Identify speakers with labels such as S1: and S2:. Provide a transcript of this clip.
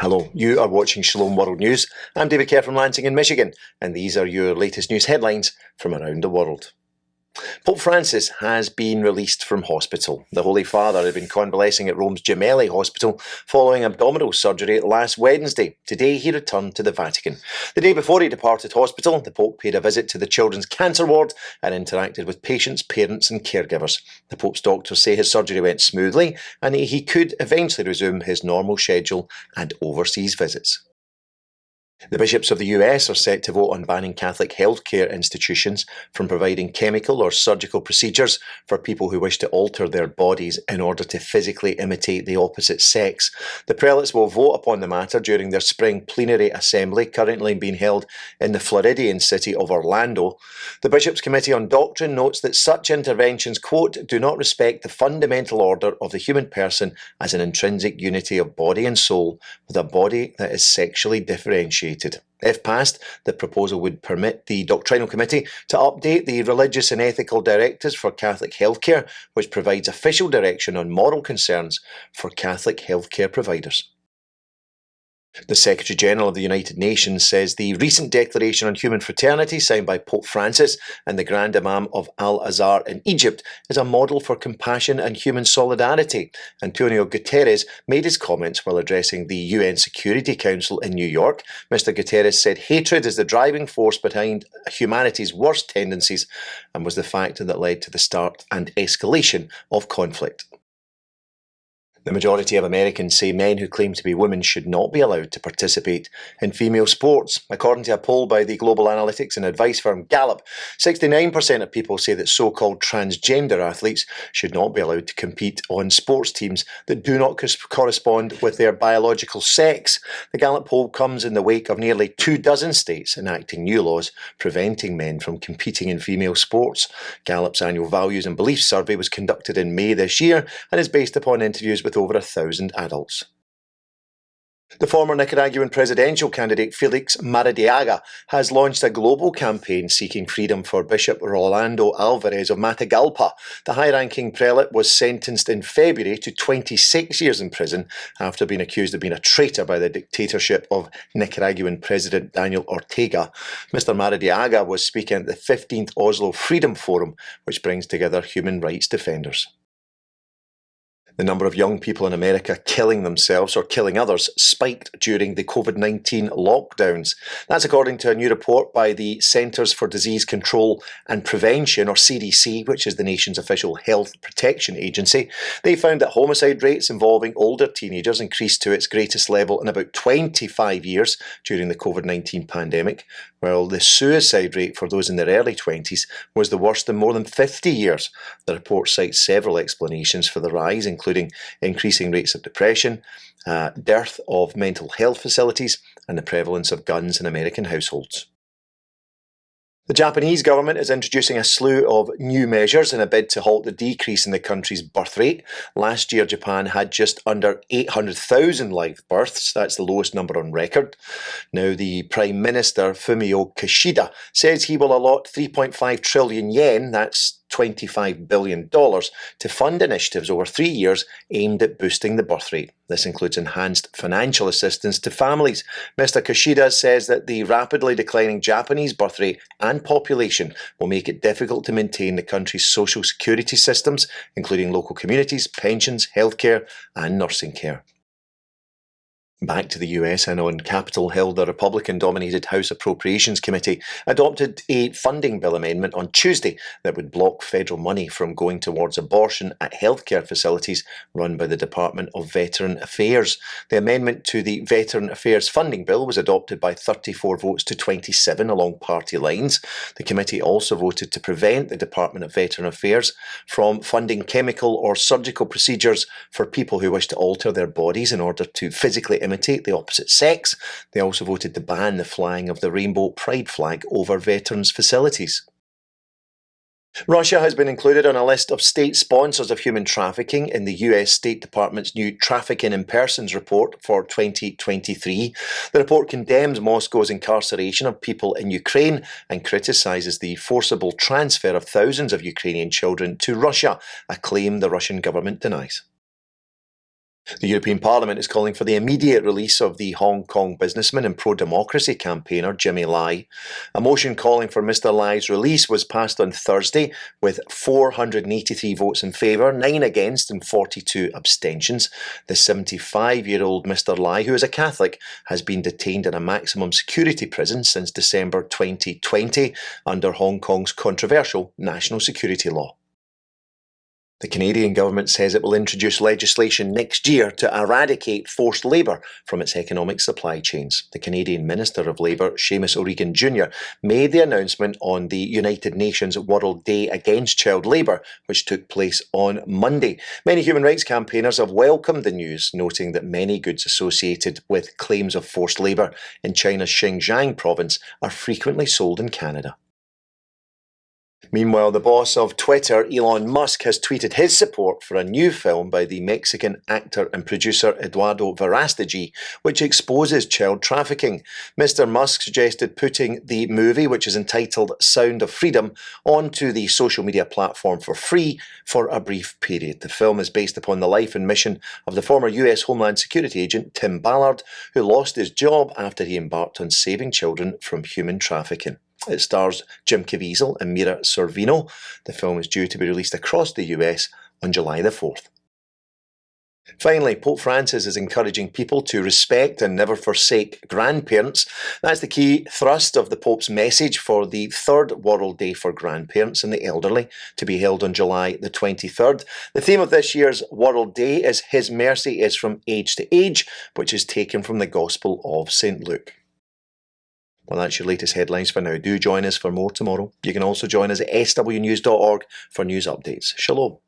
S1: Hello, you are watching Shalom World News. I'm David Kerr from Lansing in Michigan, and these are your latest news headlines from around the world. Pope Francis has been released from hospital. The Holy Father had been convalescing at Rome's Gemelli Hospital following abdominal surgery last Wednesday. Today he returned to the Vatican. The day before he departed hospital, the Pope paid a visit to the children's cancer ward and interacted with patients, parents and caregivers. The Pope's doctors say his surgery went smoothly and he could eventually resume his normal schedule and overseas visits. The bishops of the US are set to vote on banning Catholic healthcare institutions from providing chemical or surgical procedures for people who wish to alter their bodies in order to physically imitate the opposite sex. The prelates will vote upon the matter during their spring plenary assembly, currently being held in the Floridian city of Orlando. The Bishops' Committee on Doctrine notes that such interventions, quote, do not respect the fundamental order of the human person as an intrinsic unity of body and soul, with a body that is sexually differentiated. If passed, the proposal would permit the Doctrinal Committee to update the Religious and Ethical Directives for Catholic Healthcare, which provides official direction on moral concerns for Catholic healthcare providers. The Secretary-General of the United Nations says the recent declaration on human fraternity signed by Pope Francis and the Grand Imam of Azhar in Egypt is a model for compassion and human solidarity. Antonio Gutierrez made his comments while addressing the UN Security Council in New York. Mr. Gutierrez said hatred is the driving force behind humanity's worst tendencies and was the factor that led to the start and escalation of conflict. The majority of Americans say men who claim to be women should not be allowed to participate in female sports. According to a poll by the global analytics and advice firm Gallup, 69% of people say that so-called transgender athletes should not be allowed to compete on sports teams that do not correspond with their biological sex. The Gallup poll comes in the wake of nearly 24 states enacting new laws preventing men from competing in female sports. Gallup's annual Values and Beliefs survey was conducted in May this year and is based upon interviews with over 1,000 adults. The former Nicaraguan presidential candidate Felix Maradiaga has launched a global campaign seeking freedom for Bishop Rolando Alvarez of Matagalpa. The high-ranking prelate was sentenced in February to 26 years in prison after being accused of being a traitor by the dictatorship of Nicaraguan President Daniel Ortega. Mr. Maradiaga was speaking at the 15th Oslo Freedom Forum, which brings together human rights defenders. The number of young people in America killing themselves or killing others spiked during the COVID-19 lockdowns. That's according to a new report by the Centers for Disease Control and Prevention, or CDC, which is the nation's official health protection agency. They found that homicide rates involving older teenagers increased to its greatest level in about 25 years during the COVID-19 pandemic, while the suicide rate for those in their early 20s was the worst in more than 50 years. The report cites several explanations for the rise, including increasing rates of depression, dearth of mental health facilities, and the prevalence of guns in American households. The Japanese government is introducing a slew of new measures in a bid to halt the decrease in the country's birth rate. Last year, Japan had just under 800,000 live births. That's the lowest number on record. Now, the Prime Minister, Fumio Kishida, says he will allot 3.5 trillion yen, that's $25 billion, to fund initiatives over 3 years aimed at boosting the birth rate. This includes enhanced financial assistance to families. Mr. Kishida says that the rapidly declining Japanese birth rate and population will make it difficult to maintain the country's social security systems, including local communities, pensions, healthcare, and nursing care. Back to the US, and on Capitol Hill, the Republican-dominated House Appropriations Committee adopted a funding bill amendment on Tuesday that would block federal money from going towards abortion at healthcare facilities run by the Department of Veteran Affairs. The amendment to the Veteran Affairs funding bill was adopted by 34 votes to 27 along party lines. The committee also voted to prevent the Department of Veteran Affairs from funding chemical or surgical procedures for people who wish to alter their bodies in order to physically imitate the opposite sex. They also voted to ban the flying of the rainbow pride flag over veterans' facilities. Russia has been included on a list of state sponsors of human trafficking in the US State Department's new Trafficking in Persons report for 2023. The report condemns Moscow's incarceration of people in Ukraine and criticises the forcible transfer of thousands of Ukrainian children to Russia, a claim the Russian government denies. The European Parliament is calling for the immediate release of the Hong Kong businessman and pro-democracy campaigner Jimmy Lai. A motion calling for Mr Lai's release was passed on Thursday with 483 votes in favour, 9 against and 42 abstentions. The 75-year-old Mr Lai, who is a Catholic, has been detained in a maximum security prison since December 2020 under Hong Kong's controversial national security law. The Canadian government says it will introduce legislation next year to eradicate forced labour from its economic supply chains. The Canadian Minister of Labour, Seamus O'Regan Jr., made the announcement on the United Nations World Day Against Child Labour, which took place on Monday. Many human rights campaigners have welcomed the news, noting that many goods associated with claims of forced labour in China's Xinjiang province are frequently sold in Canada. Meanwhile, the boss of Twitter, Elon Musk, has tweeted his support for a new film by the Mexican actor and producer Eduardo Verástegui, which exposes child trafficking. Mr. Musk suggested putting the movie, which is entitled Sound of Freedom, onto the social media platform for free for a brief period. The film is based upon the life and mission of the former US Homeland Security agent Tim Ballard, who lost his job after he embarked on saving children from human trafficking. It stars Jim Caviezel and Mira Sorvino. The film is due to be released across the US on July the 4th. Finally, Pope Francis is encouraging people to respect and never forsake grandparents. That's the key thrust of the Pope's message for the third World Day for Grandparents and the Elderly, to be held on July the 23rd. The theme of this year's World Day is His Mercy is from Age to Age, which is taken from the Gospel of St. Luke. Well, that's your latest headlines for now. Do join us for more tomorrow. You can also join us at swnews.org for news updates. Shalom.